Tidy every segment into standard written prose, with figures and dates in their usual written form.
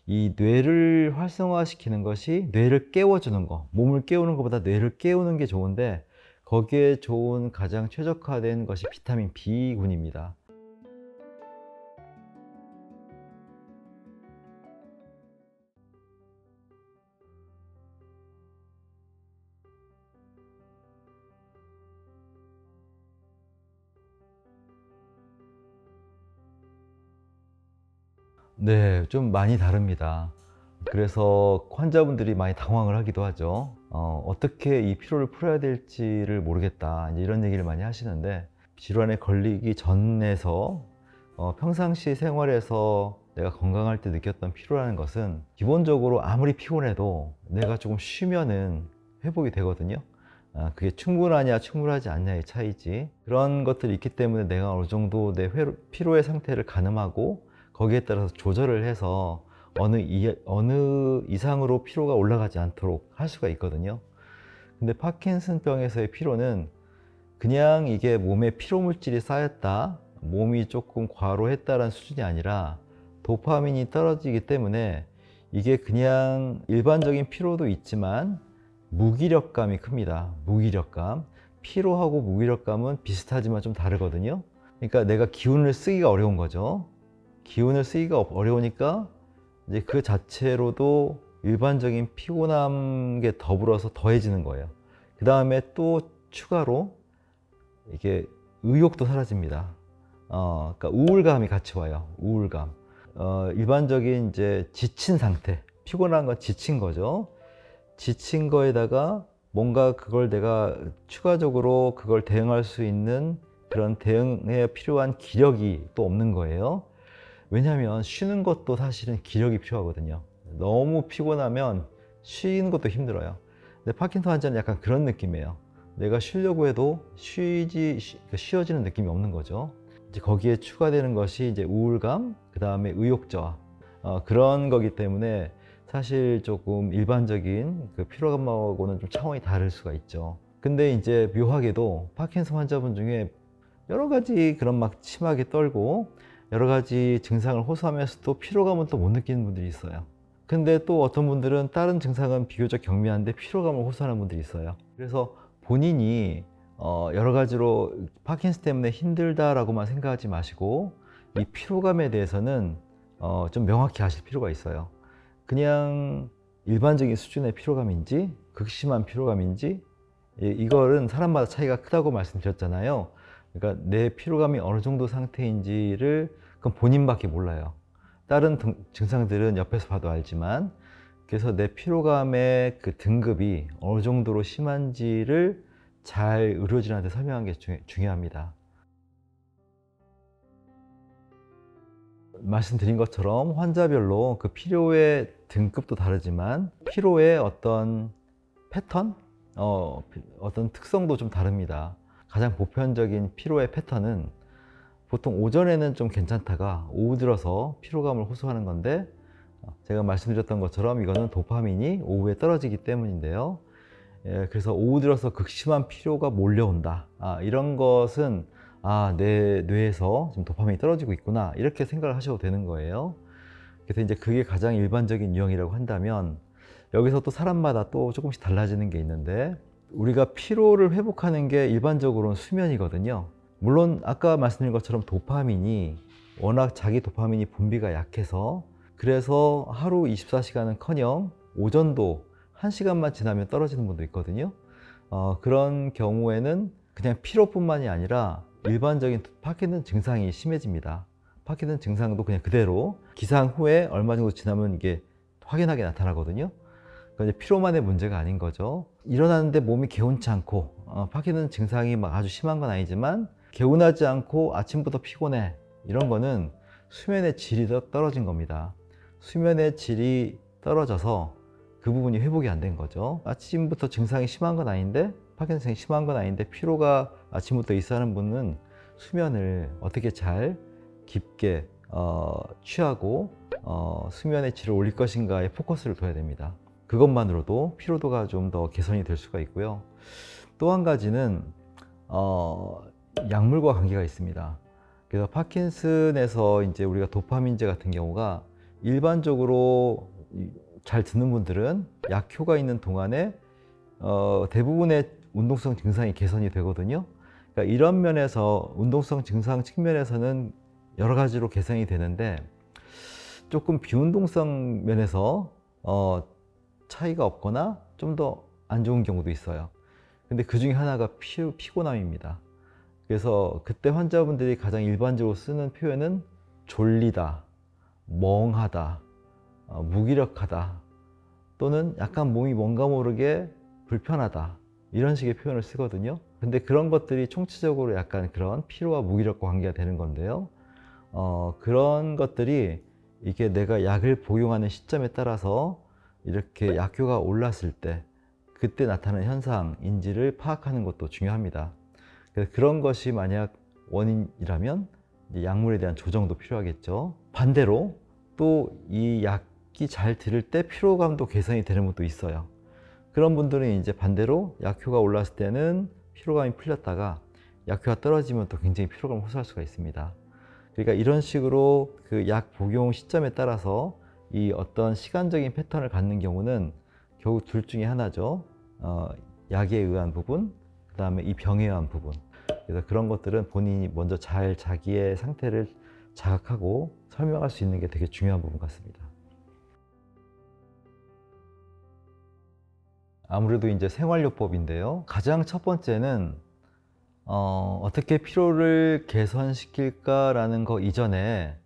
이 뇌를 활성화시키는 것이 뇌를 깨워주는 거, 몸을 깨우는 것보다 뇌를 깨우는 게 좋은데 거기에 좋은 가장 최적화된 것이 비타민 B군입니다. 네, 좀 많이 다릅니다. 그래서 환자분들이 많이 당황을 하기도 하죠. 어떻게 이 피로를 풀어야 될지를 모르겠다, 이제 이런 얘기를 많이 하시는데, 질환에 걸리기 전에서 평상시 생활에서 내가 건강할 때 느꼈던 피로라는 것은 기본적으로 아무리 피곤해도 내가 조금 쉬면은 회복이 되거든요. 그게 충분하냐 충분하지 않냐의 차이지. 그런 것들이 있기 때문에 내가 어느 정도 내 피로의 상태를 가늠하고 거기에 따라서 조절을 해서 어느 이상으로 피로가 올라가지 않도록 할 수가 있거든요. 근데 파킨슨병에서의 피로는 그냥 이게 몸에 피로 물질이 쌓였다, 몸이 조금 과로했다라는 수준이 아니라 도파민이 떨어지기 때문에 이게 그냥 일반적인 피로도 있지만 무기력감이 큽니다. 무기력감. 피로하고 무기력감은 비슷하지만 좀 다르거든요. 그러니까 내가 기운을 쓰기가 어려운 거죠. 기운을 쓰기가 어려우니까 이제 그 자체로도 일반적인 피곤함에 더불어서 더해지는 거예요. 그 다음에 또 추가로 이게 의욕도 사라집니다. 그러니까 우울감이 같이 와요. 우울감. 일반적인 이제 지친 상태, 피곤한 건 지친 거죠. 지친 거에다가 뭔가 그걸 내가 추가적으로 그걸 대응할 수 있는 그런 대응에 필요한 기력이 또 없는 거예요. 왜냐하면 쉬는 것도 사실은 기력이 필요하거든요. 너무 피곤하면 쉬는 것도 힘들어요. 근데 파킨슨 환자는 약간 그런 느낌이에요. 내가 쉬려고 해도 쉬어지는 느낌이 없는 거죠. 이제 거기에 추가되는 것이 이제 우울감, 그 다음에 의욕 저하, 그런 거기 때문에 사실 조금 일반적인 그 피로감하고는 좀 차원이 다를 수가 있죠. 근데 이제 묘하게도 파킨슨 환자분 중에 여러 가지 그런 막 심하게 떨고 여러 가지 증상을 호소하면서도 피로감은 또 못 느끼는 분들이 있어요. 근데 또 어떤 분들은 다른 증상은 비교적 경미한데 피로감을 호소하는 분들이 있어요. 그래서 본인이 여러 가지로 파킨슨 때문에 힘들다라고만 생각하지 마시고 이 피로감에 대해서는 좀 명확히 아실 필요가 있어요. 그냥 일반적인 수준의 피로감인지 극심한 피로감인지 이거는 사람마다 차이가 크다고 말씀드렸잖아요. 그러니까 내 피로감이 어느 정도 상태인지를 그건 본인밖에 몰라요. 다른 증상들은 옆에서 봐도 알지만, 그래서 내 피로감의 그 등급이 어느 정도로 심한지를 잘 의료진한테 설명하는 게 중요합니다. 말씀드린 것처럼 환자별로 그 피로의 등급도 다르지만 피로의 어떤 패턴, 어떤 특성도 좀 다릅니다. 가장 보편적인 피로의 패턴은 보통 오전에는 좀 괜찮다가 오후 들어서 피로감을 호소하는 건데, 제가 말씀드렸던 것처럼 이거는 도파민이 오후에 떨어지기 때문인데요. 그래서 오후 들어서 극심한 피로가 몰려온다, 이런 것은 내 뇌에서 지금 도파민이 떨어지고 있구나, 이렇게 생각을 하셔도 되는 거예요. 그래서 이제 그게 가장 일반적인 유형이라고 한다면, 여기서 또 사람마다 또 조금씩 달라지는 게 있는데, 우리가 피로를 회복하는 게 일반적으로는 수면이거든요. 물론 아까 말씀드린 것처럼 도파민이 워낙 자기 도파민이 분비가 약해서, 그래서 하루 24시간은커녕 오전도 1시간만 지나면 떨어지는 분도 있거든요. 그런 경우에는 그냥 피로뿐만이 아니라 일반적인 파킨슨 증상이 심해집니다. 파킨슨 증상도 그냥 그대로 기상 후에 얼마 정도 지나면 이게 확연하게 나타나거든요. 그러니까 이제 피로만의 문제가 아닌 거죠. 일어나는데 몸이 개운치 않고, 파킨슨 증상이 막 아주 심한 건 아니지만 개운하지 않고 아침부터 피곤해, 이런 거는 수면의 질이 떨어진 겁니다. 수면의 질이 떨어져서 그 부분이 회복이 안 된 거죠. 아침부터 증상이 심한 건 아닌데, 파킨슨 증상이 심한 건 아닌데 피로가 아침부터 있어하는 분은 수면을 어떻게 잘 깊게 취하고 수면의 질을 올릴 것인가에 포커스를 둬야 됩니다. 그것만으로도 피로도가 좀 더 개선이 될 수가 있고요. 또 한 가지는 약물과 관계가 있습니다. 그래서 파킨슨에서 이제 우리가 도파민제 같은 경우가 일반적으로 잘 듣는 분들은 약효가 있는 동안에 대부분의 운동성 증상이 개선이 되거든요. 그러니까 이런 면에서 운동성 증상 측면에서는 여러 가지로 개선이 되는데 조금 비운동성 면에서 차이가 없거나 좀 더 안 좋은 경우도 있어요. 근데 그 중에 하나가 피곤함입니다. 그래서 그때 환자분들이 가장 일반적으로 쓰는 표현은 졸리다, 멍하다, 무기력하다, 또는 약간 몸이 뭔가 모르게 불편하다, 이런 식의 표현을 쓰거든요. 근데 그런 것들이 총체적으로 약간 그런 피로와 무기력과 관계가 되는 건데요. 그런 것들이 이게 내가 약을 복용하는 시점에 따라서 이렇게 약효가 올랐을 때 그때 나타나는 현상인지를 파악하는 것도 중요합니다. 그래서 그런 것이 만약 원인이라면 이제 약물에 대한 조정도 필요하겠죠. 반대로 또 이 약이 잘 들을 때 피로감도 개선이 되는 분도 있어요. 그런 분들은 이제 반대로 약효가 올랐을 때는 피로감이 풀렸다가 약효가 떨어지면 또 굉장히 피로감을 호소할 수가 있습니다. 그러니까 이런 식으로 그 약 복용 시점에 따라서 이 어떤 시간적인 패턴을 갖는 경우는 결국 둘 중에 하나죠. 약에 의한 부분, 그 다음에 이 병에 의한 부분. 그래서 그런 것들은 본인이 먼저 잘 자기의 상태를 자각하고 설명할 수 있는 게 되게 중요한 부분 같습니다. 아무래도 이제 생활요법인데요. 가장 첫 번째는 어떻게 피로를 개선시킬까라는 거 이전에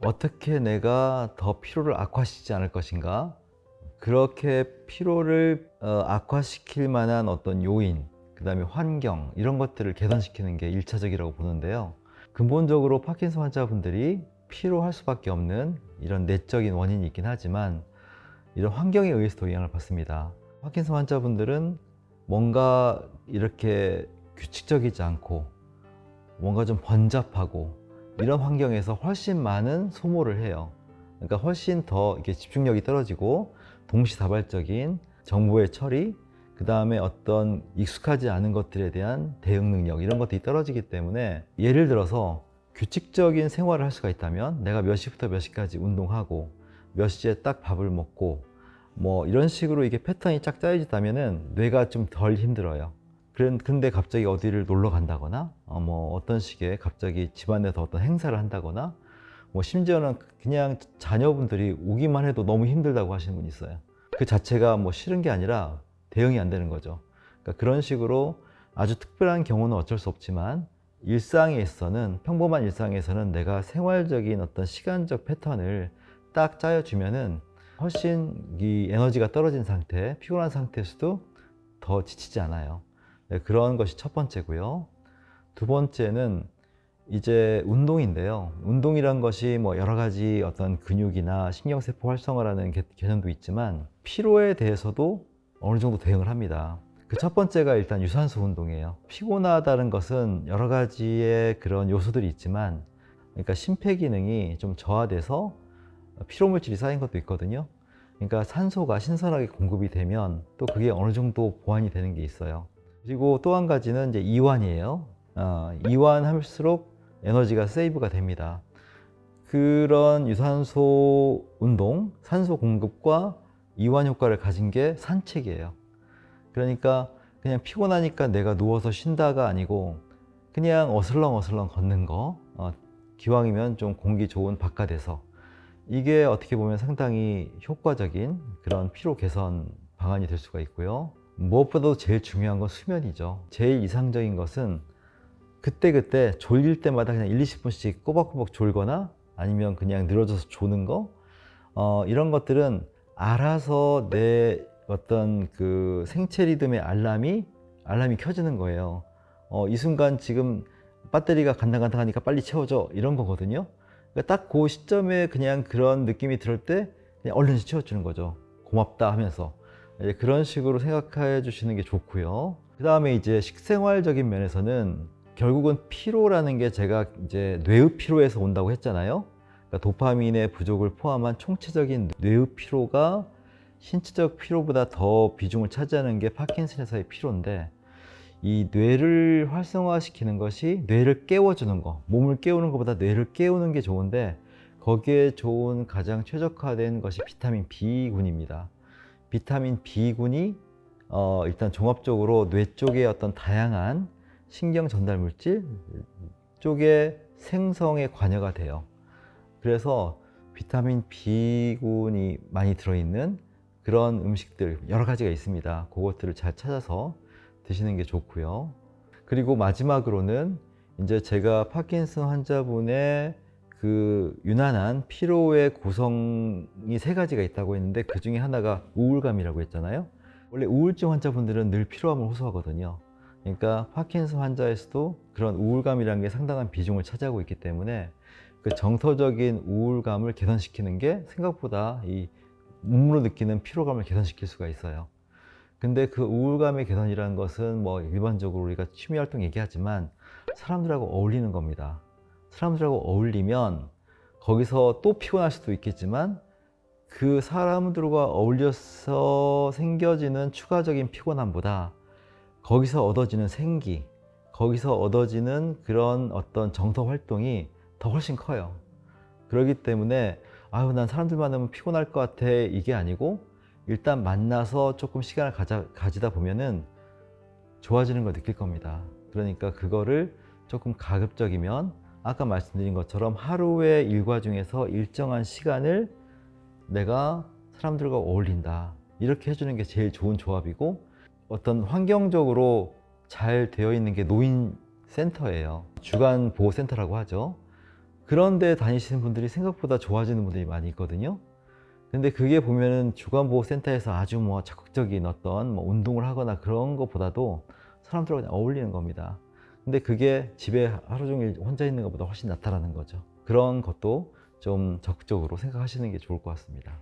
어떻게 내가 더 피로를 악화시키지 않을 것인가, 그렇게 피로를 악화시킬 만한 어떤 요인, 그 다음에 환경, 이런 것들을 개선시키는 게 1차적이라고 보는데요. 근본적으로 파킨슨 환자분들이 피로할 수밖에 없는 이런 내적인 원인이 있긴 하지만 이런 환경에 의해서도 영향을 받습니다. 파킨슨 환자분들은 뭔가 이렇게 규칙적이지 않고 뭔가 좀 번잡하고 이런 환경에서 훨씬 많은 소모를 해요. 그러니까 훨씬 더 이렇게 집중력이 떨어지고 동시다발적인 정보의 처리, 그 다음에 어떤 익숙하지 않은 것들에 대한 대응 능력, 이런 것들이 떨어지기 때문에, 예를 들어서 규칙적인 생활을 할 수가 있다면 내가 몇 시부터 몇 시까지 운동하고 몇 시에 딱 밥을 먹고 뭐 이런 식으로 이게 패턴이 쫙 짜여지다면은 뇌가 좀 덜 힘들어요. 근데 갑자기 어디를 놀러 간다거나 뭐 어떤 식의 갑자기 집안에서 어떤 행사를 한다거나 뭐 심지어는 그냥 자녀분들이 오기만 해도 너무 힘들다고 하시는 분이 있어요. 그 자체가 뭐 싫은 게 아니라 대응이 안 되는 거죠. 그러니까 그런 식으로 아주 특별한 경우는 어쩔 수 없지만 일상에서는, 평범한 일상에서는 내가 생활적인 어떤 시간적 패턴을 딱 짜여주면은 훨씬 이 에너지가 떨어진 상태, 피곤한 상태에서도 더 지치지 않아요. 네, 그런 것이 첫 번째고요. 두 번째는 이제 운동인데요. 운동이란 것이 뭐 여러 가지 어떤 근육이나 신경세포 활성화라는 개념도 있지만 피로에 대해서도 어느 정도 대응을 합니다. 그 첫 번째가 일단 유산소 운동이에요. 피곤하다는 것은 여러 가지의 그런 요소들이 있지만, 그러니까 심폐기능이 좀 저하돼서 피로물질이 쌓인 것도 있거든요. 그러니까 산소가 신선하게 공급이 되면 또 그게 어느 정도 보완이 되는 게 있어요. 그리고 또 한 가지는 이제 이완이에요. 이완할수록 에너지가 세이브가 됩니다. 그런 유산소 운동, 산소 공급과 이완 효과를 가진 게 산책이에요. 그러니까 그냥 피곤하니까 내가 누워서 쉰다가 아니고 그냥 어슬렁어슬렁 걷는 거, 기왕이면 좀 공기 좋은 바깥에서, 이게 어떻게 보면 상당히 효과적인 그런 피로 개선 방안이 될 수가 있고요. 무엇보다도 제일 중요한 건 수면이죠. 제일 이상적인 것은 그때그때 졸릴 때마다 그냥 1, 20분씩 꼬박꼬박 졸거나 아니면 그냥 늘어져서 조는 거, 이런 것들은 알아서 내 어떤 그 생체 리듬의 알람이 켜지는 거예요. 이 순간 지금 배터리가 간당간당하니까 빨리 채워줘, 이런 거거든요. 그러니까 딱 그 시점에 그냥 그런 느낌이 들을 때 그냥 얼른 채워주는 거죠. 고맙다 하면서. 이제 그런 식으로 생각해 주시는 게 좋고요. 그 다음에 이제 식생활적인 면에서는 결국은 피로라는 게 제가 이제 뇌의 피로에서 온다고 했잖아요. 그러니까 도파민의 부족을 포함한 총체적인 뇌의 피로가 신체적 피로보다 더 비중을 차지하는 게 파킨슨에서의 피로인데, 이 뇌를 활성화시키는 것이 뇌를 깨워주는 거, 몸을 깨우는 것보다 뇌를 깨우는 게 좋은데 거기에 좋은 가장 최적화된 것이 비타민 B군입니다. 비타민 B군이 일단 종합적으로 뇌 쪽의 어떤 다양한 신경 전달 물질 쪽의 생성에 관여가 돼요. 그래서 비타민 B군이 많이 들어있는 그런 음식들 여러 가지가 있습니다. 그것들을 잘 찾아서 드시는 게 좋고요. 그리고 마지막으로는 이제 제가 파킨슨 환자분의 그 유난한 피로의 구성이 세 가지가 있다고 했는데 그 중에 하나가 우울감이라고 했잖아요. 원래 우울증 환자분들은 늘 피로함을 호소하거든요. 그러니까 파킨슨 환자에서도 그런 우울감이라는 게 상당한 비중을 차지하고 있기 때문에 그 정서적인 우울감을 개선시키는 게 생각보다 이 몸으로 느끼는 피로감을 개선시킬 수가 있어요. 근데 그 우울감의 개선이라는 것은 뭐 일반적으로 우리가 취미 활동 얘기하지만 사람들하고 어울리는 겁니다. 사람들하고 어울리면 거기서 또 피곤할 수도 있겠지만 그 사람들과 어울려서 생겨지는 추가적인 피곤함보다 거기서 얻어지는 생기, 거기서 얻어지는 그런 어떤 정서 활동이 더 훨씬 커요. 그렇기 때문에 아유 난 사람들 만나면 피곤할 것 같아 이게 아니고 일단 만나서 조금 시간을 가지다 보면은 좋아지는 걸 느낄 겁니다. 그러니까 그거를 조금 가급적이면 아까 말씀드린 것처럼 하루의 일과 중에서 일정한 시간을 내가 사람들과 어울린다 이렇게 해주는 게 제일 좋은 조합이고 어떤 환경적으로 잘 되어 있는 게 노인센터예요. 주간보호센터라고 하죠. 그런 데 다니시는 분들이 생각보다 좋아지는 분들이 많이 있거든요. 근데 그게 보면은 주간보호센터에서 아주 뭐 적극적인 어떤 뭐 운동을 하거나 그런 것보다도 사람들하고 그냥 어울리는 겁니다. 근데 그게 집에 하루 종일 혼자 있는 것보다 훨씬 낫다라는 거죠. 그런 것도 좀 적극적으로 생각하시는 게 좋을 것 같습니다.